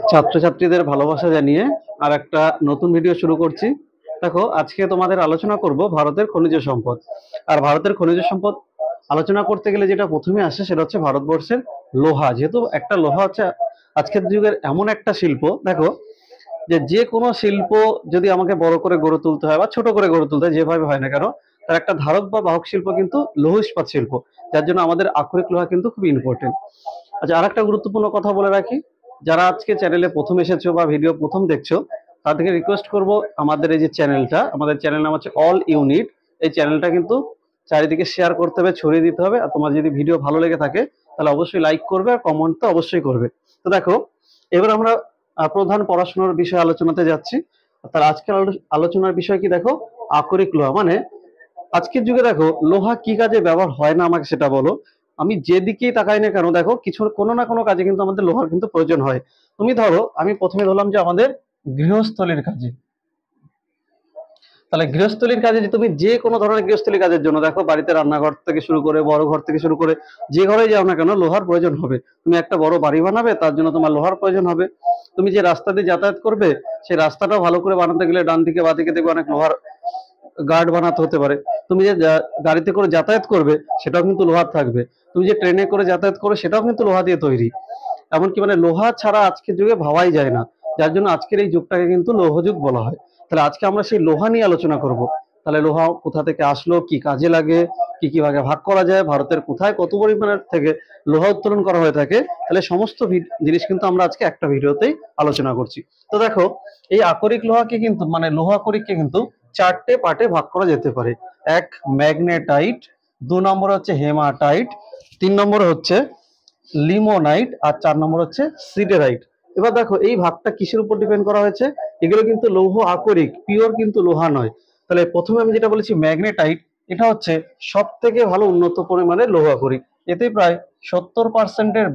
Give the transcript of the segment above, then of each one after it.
ছাত্রছাত্রীদের ভালোবাসা জানিয়ে আর একটা নতুন ভিডিও শুরু করছি। দেখো, আজকে তোমাদের আলোচনা করব ভারতের খনিজ সম্পদ। আর ভারতের খনিজ সম্পদ আলোচনা করতে গেলে যেটা প্রথমে আসে সেটা হচ্ছে ভারতবর্ষের লোহা। যেহেতু একটা লোহা হচ্ছে আজকের যুগের এমন একটা শিল্প, দেখো যে যে কোনো শিল্প যদি আমাকে বড় করে গড়ে তুলতে হয় বা ছোট করে গড়ে তুলতে হয়, যেভাবে হয় না কেন, তার একটা ধারক বা বাহক শিল্প কিন্তু লৌহ ইস্পাত শিল্প, যার জন্য আমাদের আকরিক লোহা কিন্তু খুব ইম্পর্টেন্ট। আচ্ছা, আর একটা গুরুত্বপূর্ণ কথা বলে রাখি, যারা আজকে চ্যানেলে প্রথম এসেছো বা ভিডিও প্রথম দেখছো, তাদেরকে রিকোয়েস্ট করব, আমাদের এই যে চ্যানেলটা, আমাদের চ্যানেল নাম হচ্ছে অল ইউনিট। এই চ্যানেলটা কিন্তু চারিদিকে শেয়ার করতে হবে, ছড়িয়ে দিতে হবে। আর তোমার যদি ভিডিও ভালো লেগে থাকে তাহলে অবশ্যই লাইক করবে আর কমেন্ট তো অবশ্যই করবে। তো দেখো, এবার আমরা প্রধান পড়াশোনার বিষয়ে আলোচনাতে যাচ্ছি। তার আজকের আলোচনার বিষয় কি, দেখো, আকরিক লোহা মানে আজকের যুগে দেখো লোহা কি কাজে ব্যবহার হয় না আমাকে সেটা বলো। আমি যেদিকেই তাকাই না কেন, দেখো কিছু কোনো না কোনো কাজে কিন্তু আমাদের লোহার কিন্তু প্রয়োজন হয়। তুমি ধরো, আমি প্রথমে ধরলাম যে আমাদের গৃহস্থলীর কাজে, তাহলে গৃহস্থলীর কাজে যে তুমি যে কোনো ধরনের গৃহস্থলী কাজের জন্য, দেখো বাড়িতে রান্নাঘর থেকে শুরু করে বড় ঘর থেকে শুরু করে যে ঘরে যাও না কেন লোহার প্রয়োজন হবে। তুমি একটা বড় বাড়ি বানাবে, তার জন্য তোমার লোহার প্রয়োজন হবে। তুমি যে রাস্তা দিয়ে যাতায়াত করবে, সেই রাস্তাটাও ভালো করে বানাতে গেলে ডান দিকে বাঁ দিকে দেখবে অনেক লোহার গার্ড বানাতে হতে পারে। তুমি যে গাড়িতে করে যাতায়াত করবে, সেটাও কিন্তু লোহার থাকবে। তুমি যে ট্রেনে করে যাতায়াত করবে, সেটাও কিন্তু লোহা দিয়ে তৈরি। এমনকি মানে লোহা ছাড়া আজকের যুগে ভাবাই যায় না, যার জন্য আজকের এই যুগটাকে কিন্তু লৌহ যুগ বলা হয়। তাহলে আজকে আমরা সেই লোহা নিয়ে আলোচনা করব। তাহলে লোহা কোথা থেকে আসলো, কি কাজে লাগে, কি কি ভাগে ভাগ করা যায়, ভারতের কোথায় কত পরিমাণের থেকে লোহা উত্তোলন করা হয়ে থাকে, তাহলে সমস্ত জিনিস কিন্তু আমরা আজকে একটা ভিডিওতেই আলোচনা করছি। তো দেখো, এই আকরিক লোহাকে কিন্তু মানে লোহা আকরিককে কিন্তু চারটে পার্টে ভাগ করা যেতে পারে। এক, ম্যাগনেটাইট। দু নম্বর হচ্ছে হেমাটাইট। তিন নম্বর হচ্ছে লিমোনাইট। আর চার নম্বর হচ্ছে সিডেরাইট। এবার দেখো, এই ভাগটা কিসের উপর ডিপেন্ড করা হয়েছে? এগুলো কিন্তু লৌহ আকরিক, পিওর কিন্তু লোহা নয়। তাহলে প্রথমে আমি যেটা বলেছি ম্যাগনেটাইট, এটা হচ্ছে সব থেকে ভালো উন্নত পরিমাণের লৌহ আকরিক। এতে প্রায় 70%-এর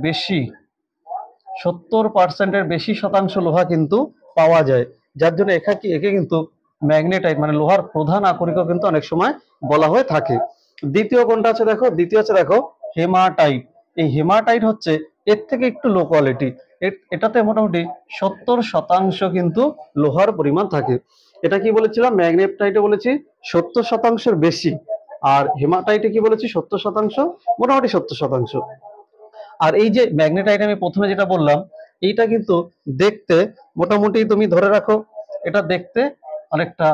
বেশি শতাংশ লোহা কিন্তু পাওয়া যায়, যার জন্য একে কিন্তু ম্যাগনেটাইট মানে লোহার প্রধান আকরিকও কিন্তু অনেক সময় বলা হয়ে থাকে। দ্বিতীয় কোনটা আছে দেখো, দ্বিতীয় আছে দেখো হেমাটাইট। এই হেমাটাইট হচ্ছে এর থেকে একটু লো কোয়ালিটি। এটাতে মোটামুটি 70% কিন্তু লোহার পরিমাণ থাকে। এটা কি বলেছিলাম, ম্যাগনেটাইটে বলেছি 70%-এর বেশি, আর হেমাটাইটে কি বলেছি 70%, মোটামুটি 70%। আর এই যে ম্যাগনেটাইট আমি প্রথমে যেটা বললাম, এইটা কিন্তু দেখতে মোটামুটি তুমি ধরে রাখো, এটা দেখতে অনেকটা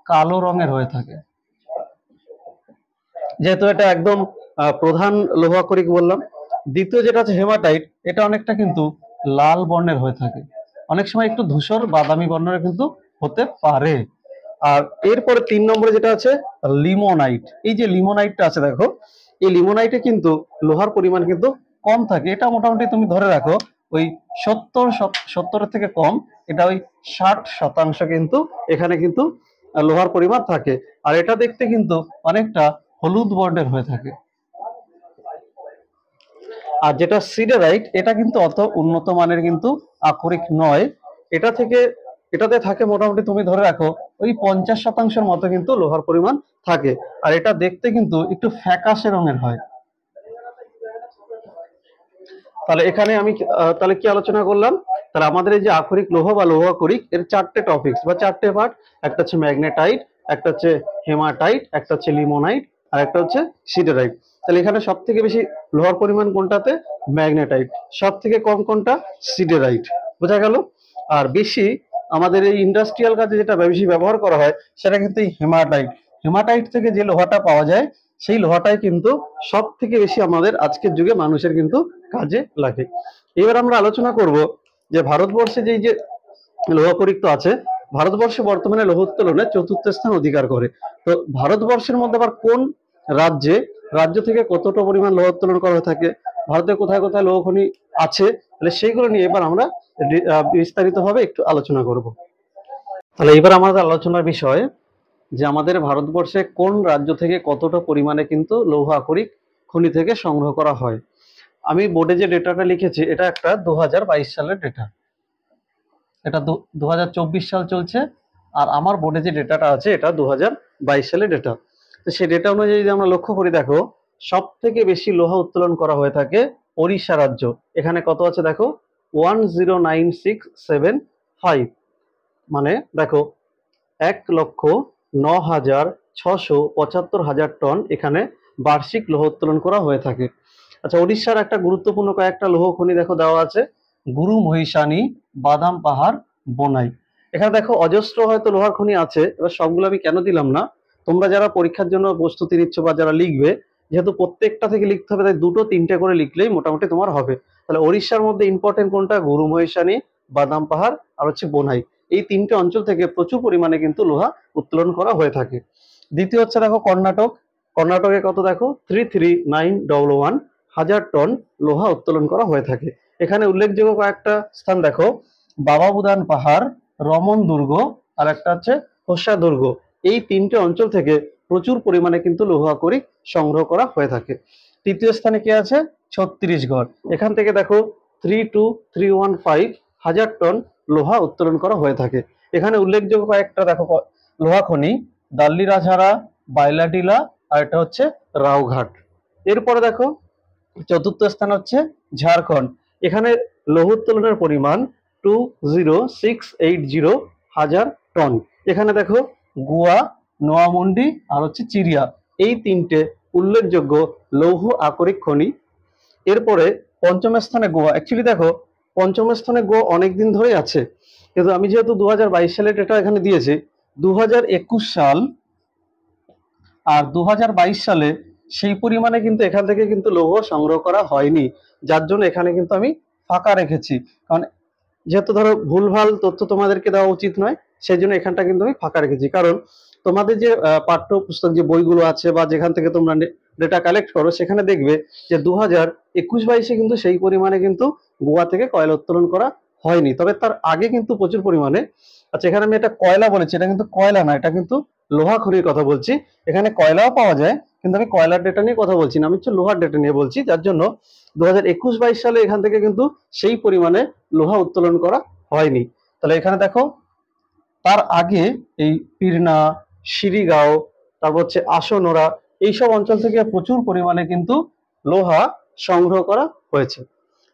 কালো রঙের হয়ে থাকে। যেহেতু এটা একদম প্রধান লৌহ আকরিক বললাম। দ্বিতীয় যেটা আছে হেমাটাইট, এটা অনেকটা কিন্তু লাল বর্ণের হয়ে থাকে, অনেক সময় একটু ধূসর বাদামি বর্ণের কিন্তু হতে পারে। আর এরপরে তিন নম্বরে যেটা আছে লিমোনাইট। এই যে লিমোনাইটটা আছে দেখো, এই লিমোনাইটে কিন্তু লোহার পরিমাণ কিন্তু কম থাকে। এটা মোটামুটি তুমি ধরে রাখো ওই 70-70 থেকে কম, এটা ওই 60% কিন্তু এখানে কিন্তু লোহার পরিমাণ থাকে। আর এটা দেখতে কিন্তু অনেকটা হলুদ বর্ণের হয়ে থাকে। আর যেটা সিডারাইট, এটা কিন্তু অত উন্নত মানের কিন্তু আকরিক নয়। এটা থেকে এটাতে থাকে মোটামুটি তুমি ধরে রাখো ওই 50%-এর মতো কিন্তু লোহার পরিমাণ থাকে। আর এটা দেখতে কিন্তু একটু ফ্যাকাশে রঙের হয়। তাহলে এখানে আমি তাহলে কি আলোচনা করলাম? তাহলে আমাদের এই যে আকরিক লৌহ বা লৌহ আকরিক, এর চারটে টপিকস বা চারটে পার্ট। একটা হচ্ছে ম্যাগনেটাইট, একটা হচ্ছে হেমাটাইট, একটা হচ্ছে লিমোনাইট, আর একটা হচ্ছে সিডারাইট। তাহলে এখানে সব থেকে বেশি লোহার পরিমাণ কোনটাতে? ম্যাগনেটাইট। সব থেকে কম কোনটা? সিডারাইট। বোঝা গেল? আর বেশি আমাদের এই ইন্ডাস্ট্রিয়াল কাজে যেটা বেশি ব্যবহার করা হয় সেটা কিন্তু এই হেমাটাইট। হেমাটাইট থেকে যে লোহাটা পাওয়া যায়, সেই লোহাটাই কিন্তু সব থেকে বেশি আমাদের আজকের যুগে মানুষের কিন্তু কাজে লাগে। এবার আমরা আলোচনা করব যে ভারতবর্ষে যে লৌহ আকরিক তো আছে, ভারতবর্ষে বর্তমানে লৌহ উত্তোলনে চতুর্থ স্থান অধিকার করে। তো ভারতবর্ষের মধ্যে আবার কোন রাজ্য থেকে কতটা পরিমাণ লৌহ উত্তোলন করা হয়ে থাকে, ভারতে কোথায় কোথায় লৌহ খনি আছে, তাহলে সেইগুলো নিয়ে এবার আমরা বিস্তারিতভাবে একটু আলোচনা করব। তাহলে এবার আমাদের আলোচনার বিষয় যে আমাদের ভারতবর্ষে কোন রাজ্য থেকে কতটা পরিমাণে কিন্তু লৌহ আকরিক খনি থেকে সংগ্রহ করা হয়। আমি বোর্ডে যে ডেটাটা লিখেছি, এটা একটা 2022 সালের ডেটা। এটা 2024 সাল চলছে, আর আমার বোর্ডে যে ডেটাটা আছে এটা 2022 সালের ডেটা। তো সেই ডেটা অনুযায়ী যদি আমরা লক্ষ্য করি, দেখো সব থেকে বেশি লোহা উত্তোলন করা হয়ে থাকে ওড়িশা রাজ্য। এখানে কত আছে দেখো, 109,675, মানে দেখো 1,09,675,000 টন এখানে বার্ষিক লৌহ উত্তোলন করা হয়ে থাকে। আচ্ছা, উড়িষ্যার একটা গুরুত্বপূর্ণ কয়েকটা লৌহ খনি দেখো দেওয়া আছে, গুরু মহিষানি, বাদাম পাহাড়, বোনাই। এখানে দেখো অজস্র হয়তো লোহার খনি আছে, এবার সবগুলো আমি কেন দিলাম না, তোমরা যারা পরীক্ষার জন্য প্রস্তুতি নিচ্ছ বা যারা লিখবে, যেহেতু প্রত্যেকটা থেকে লিখতে হবে তাই দুটো তিনটে করে লিখলেই মোটামুটি তোমার হবে। তাহলে ওড়িশার মধ্যে ইম্পর্টেন্ট কোনটা, গুরু মহিষানি, বাদাম পাহাড় আর হচ্ছে বোনাই। এই তিনটে অঞ্চল থেকে প্রচুর পরিমাণে কিন্তু লোহা উত্তোলন করা হয়ে থাকে। দ্বিতীয় হচ্ছে দেখো কর্ণাটক। কর্ণাটকে কত দেখো 33,911 হাজার টন লোহা উত্তোলন করা হয়ে থাকে। এখানে উল্লেখযোগ্য কয়েকটা স্থান দেখো, বাবা বুদান পাহাড়, রমন দুর্গ আর একটা হচ্ছে হোসা দুর্গ। এই তিনটে অঞ্চল থেকে প্রচুর পরিমাণে কিন্তু লৌহ আকরিক সংগ্রহ করা হয়ে থাকে। তৃতীয় স্থানে কি আছে, ছত্তিশগড়। এখান থেকে দেখো 32,315 হাজার টন লোহা উত্তোলন করা হয়ে থাকে। এখানে উল্লেখযোগ্য কয়েকটা দেখো লোহা খনি, দাল্লি রাজহারা, বাইলাডিলা আর এটা হচ্ছে রাওঘাট। এরপরে দেখো চতুর্থ স্থান হচ্ছে ঝাড়খণ্ড। এখানে লৌহ উত্তোলনের পরিমাণ 20,680 হাজার টন। এখানে দেখো গোয়া, নোয়ামুন্ডি আর হচ্ছে চিরিয়া, এই তিনটে উল্লেখযোগ্য লৌহ আকরিক খনি। এরপরে পঞ্চম স্থানে গোয়া। অ্যাকচুয়ালি দেখো পঞ্চম স্থানে গোয়া অনেকদিন ধরেই আছে, কিন্তু আমি যেহেতু 2022 সালে ডেটা এখানে দিয়েছি, 2021 সাল আর 2022 সালে সেই পরিমাণে কিন্তু এখান থেকে কিন্তু লৌহ সংগ্রহ করা হয়নি, যার জন্য এখানে কিন্তু আমি ফাঁকা রেখেছি। কারণ যেহেতু ধরো ভুলভাল তথ্য তোমাদেরকে দেওয়া উচিত নয়, সেই জন্য এখানটা কিন্তু আমি ফাঁকা রেখেছি। কারণ তোমাদের যে পাঠ্যপুস্তক যে বইগুলো আছে বা যেখান থেকে তোমরা ডেটা কালেক্ট করো, সেখানে দেখবে যে 2021-22 কিন্তু সেই পরিমাণে কিন্তু গোয়া থেকে কয়লা উত্তোলন করা হয়নি, তবে তার আগে কিন্তু প্রচুর পরিমাণে। আচ্ছা, এখানে আমি এটা কয়লা বলেছি, এটা কিন্তু কয়লা না, এটা কিন্তু লোহা খনির কথা বলছি। এখানে কয়লাও পাওয়া যায়, কিন্তু আমি কয়লার ডেটা নিয়ে কথা বলছি না, আমি হচ্ছে লোহার ডেটা নিয়ে বলছি, যার জন্য 2021-22 সালে এখান থেকে কিন্তু সেই পরিমাণে লোহা উত্তোলন করা হয়নি। তাহলে এখানে দেখো তার আগে এই পিরনা, সিরিগাঁও, তারপর হচ্ছে আসনোরা, এইসব অঞ্চল থেকে প্রচুর পরিমাণে কিন্তু লোহা সংগ্রহ করা হয়েছে।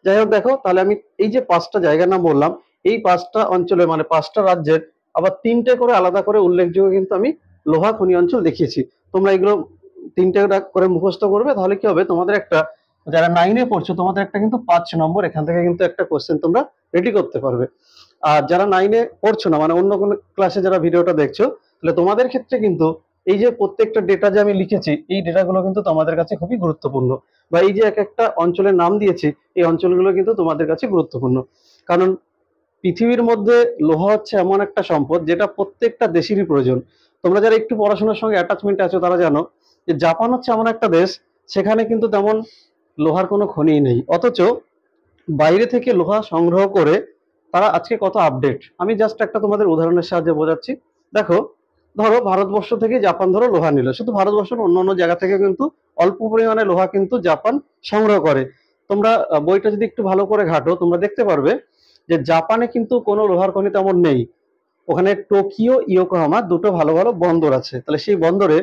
যাই হোক দেখো, তাহলে আমি এই যে 5টা জায়গার নাম বললাম, এই 5টা অঞ্চলে মানে 5টা রাজ্যের আবার 3টে করে আলাদা করে উল্লেখযোগ্য কিন্তু আমি লোহা খনি অঞ্চল দেখিয়েছি। তোমরা এগুলো 3টে করে মুখস্থ করবে, তাহলে কি হবে, তোমাদের একটা, যারা 9-এ পড়ছো তোমাদের একটা কিন্তু 5 নম্বর এখান থেকে কিন্তু একটা কোশ্চেন তোমরা রেডি করতে পারবে। আর যারা 9-এ পড়ছো না, মানে অন্য কোনো ক্লাসে যারা ভিডিওটা দেখছো, তাহলে তোমাদের ক্ষেত্রে কিন্তু এই যে প্রত্যেকটা ডেটা যে আমি লিখেছি, এই ডেটাগুলো কিন্তু তোমাদের কাছে খুবই গুরুত্বপূর্ণ, বা এই যে এক একটা অঞ্চলের নাম দিয়েছি, এই অঞ্চলগুলো কিন্তু তোমাদের কাছে গুরুত্বপূর্ণ। কারণ পৃথিবীর মধ্যে লোহা হচ্ছে এমন একটা সম্পদ যেটা প্রত্যেকটা দেশেরই প্রয়োজন। তোমরা যারা একটু পড়াশোনার সঙ্গে অ্যাটাচমেন্ট আছো তারা জানো যে জাপান হচ্ছে এমন একটা দেশ, সেখানে কিন্তু তেমন লোহার কোনো খনি নেই, অথচ বাইরে থেকে লোহা সংগ্রহ করে তারা আজকে কত আপডেট। আমি জাস্ট একটা তোমাদের উদাহরণের সাহায্যে বোঝাচ্ছি। দেখো, ধরো ভারতবর্ষ থেকে জাপান ধরো লোহা নিল, শুধু ভারতবর্ষের অন্য অন্য জায়গা থেকে কিন্তু অল্প পরিমাণে লোহা কিন্তু জাপান সংগ্রহ করে। তোমরা বইটা যদি একটু ভালো করে ঘাটো, তোমরা দেখতে পারবে যে জাপানে কিন্তু কোনো লোহার খনি তেমন নেই। ওখানে টোকিও, ইয়োকোহামা দুটো ভালো ভালো বন্দর আছে, তাহলে সেই বন্দরে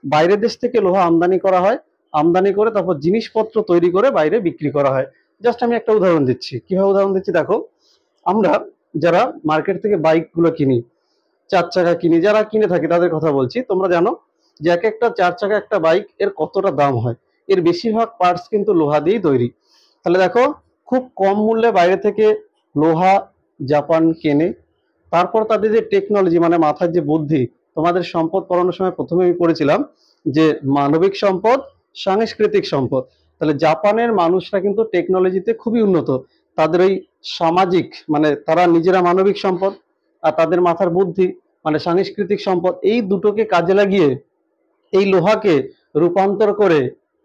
বাইরের দেশ থেকে লোহা আমদানি করা হয়, আমদানি করে তারপর জিনিসপত্র তৈরি করে বাইরে বিক্রি করা হয়। জাস্ট আমি একটা উদাহরণ দিচ্ছি, কিভাবে উদাহরণ দিচ্ছি দেখো। আমরা যারা মার্কেট থেকে বাইক গুলো কিনি, 4 চাকা কিনি, যারা কিনে থাকি তাদের কথা বলছি, তোমরা জানো যে এক একটা 4 চাকা একটা বাইক এর কতটা দাম হয়। এর বেশিরভাগ পার্টস কিন্তু লোহা দিয়েই তৈরি। তাহলে দেখো খুব কম মূল্যে বাইরে থেকে লোহা জাপান কেনে, তারপর তাদের যে টেকনোলজি মানে মাথার যে বুদ্ধি, তোমাদের সম্পদ পড়ানোর সময় প্রথমে আমি পড়েছিলাম যে মানবিক সম্পদ, সাংস্কৃতিক সম্পদ। তাহলে জাপানের মানুষরা কিন্তু টেকনোলজিতে খুবই উন্নত, তাদের ওই সামাজিক মানে তারা নিজেরা মানবিক সম্পদ, আর তাদের মাথার বুদ্ধি মানে সাংস্কৃতিক সম্পদ, এই দুটোকে কাজে লাগিয়ে এই লোহাকে রূপান্তর করে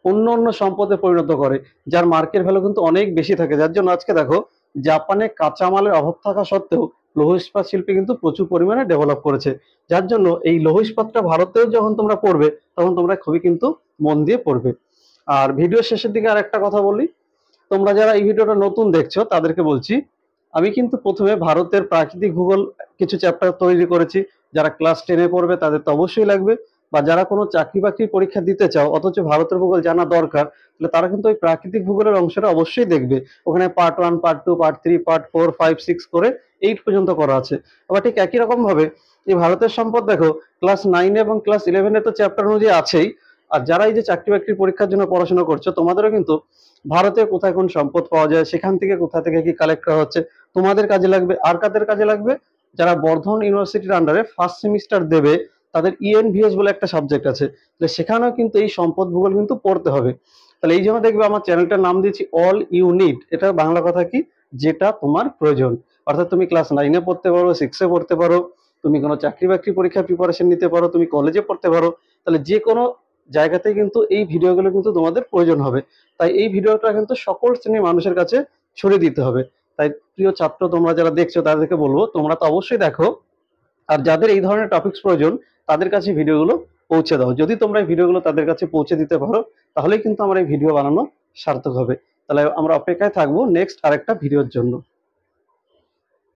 অন্য অন্য সম্পদে পরিণত করে, যার মার্কেট ভ্যালু কিন্তু অনেক বেশি থাকে। যার জন্য আজকে দেখো জাপানে কাঁচামালের অভাব থাকা সত্ত্বেও লৌহ ইস্পাত শিল্পে কিন্তু প্রচুর পরিমাণে ডেভেলপ করেছে। যার জন্য এই লৌহ ইস্পাতটা ভারতেও যখন তোমরা পড়বে, তখন তোমরা খুবই কিন্তু মন দিয়ে পড়বে। আর ভিডিও শেষের দিকে আর একটা কথা বলি, তোমরা যারা এই ভিডিওটা নতুন দেখছো তাদেরকে বলছি, আমি কিন্তু প্রথমে ভারতের প্রাকৃতিক ভূগোল কিছু চ্যাপ্টার তৈরি করেছি, যারা ক্লাস 10-এ পড়বে তাদের তো অবশ্যই লাগবে। বা যারা কোনো চাকরি বাকরির পরীক্ষা দিতে চাও অথচ ভারতের ভূগোল জানা দরকার, তাহলে তারা কিন্তু ওই প্রাকৃতিক ভূগোলের অংশটা অবশ্যই দেখবে। ওখানে পার্ট 1, পার্ট 2, পার্ট 3, পার্ট 4, 5, 6 করে 8 পর্যন্ত করা আছে। আবার ঠিক একই রকম ভাবে এই ভারতের সম্পদ দেখো ক্লাস 9 এবং ক্লাস 11 তো চ্যাপ্টার অনুযায়ী আছেই। আর যারা এই যে চাকরি বাকরির পরীক্ষার জন্য পড়াশোনা করছো, তোমাদেরও কিন্তু ভারতে কোথায় কোন সম্পদ পাওয়া যায়, সেখান থেকে কোথা থেকে কি কালেক্ট করা হচ্ছে, তোমাদের কাজে লাগবে। আর কাদের কাজে লাগবে? যারা বর্ধমান ইউনিভার্সিটির আন্ডারে ফার্স্ট সেমিস্টার দেবে, তাদের ইএনভিএস বলে একটা সাবজেক্ট আছে, তাহলে সেখানেও কিন্তু এই সম্পদ ভূগোল কিন্তু পড়তে হবে। তাহলে এই জন্য দেখবে আমার চ্যানেলটার নাম দিয়েছি অল ইউনিট। এটা বাংলা কথা কি? যেটা তোমার প্রয়োজন। অর্থাৎ তুমি ক্লাস 9-এ পড়তে পারো, 6-এ পড়তে পারো, তুমি কোনো চাকরি বাকরি পরীক্ষার প্রিপারেশন নিতে পারো, তুমি কলেজে পড়তে পারো, তাহলে যে কোনো জায়গাতেই কিন্তু এই ভিডিওগুলো কিন্তু তোমাদের প্রয়োজন হবে। তাই এই ভিডিওটা কিন্তু সকল শ্রেণীর মানুষের কাছে ছড়িয়ে দিতে হবে। তাই প্রিয় ছাত্র, তোমরা যারা দেখছো তাদেরকে বলবো তোমরা তো অবশ্যই দেখো, আর যাদের এই ধরনের টপিকস প্রয়োজন তাদের কাছে ভিডিওগুলো পৌঁছে দাও। যদি তোমরা এই ভিডিওগুলো তাদের কাছে পৌঁছে দিতে পারো, তাহলেই কিন্তু আমার এই ভিডিও বানানো সার্থক হবে। তাহলে আমরা অপেক্ষায় থাকবো নেক্সট আরেকটা ভিডিওর জন্য।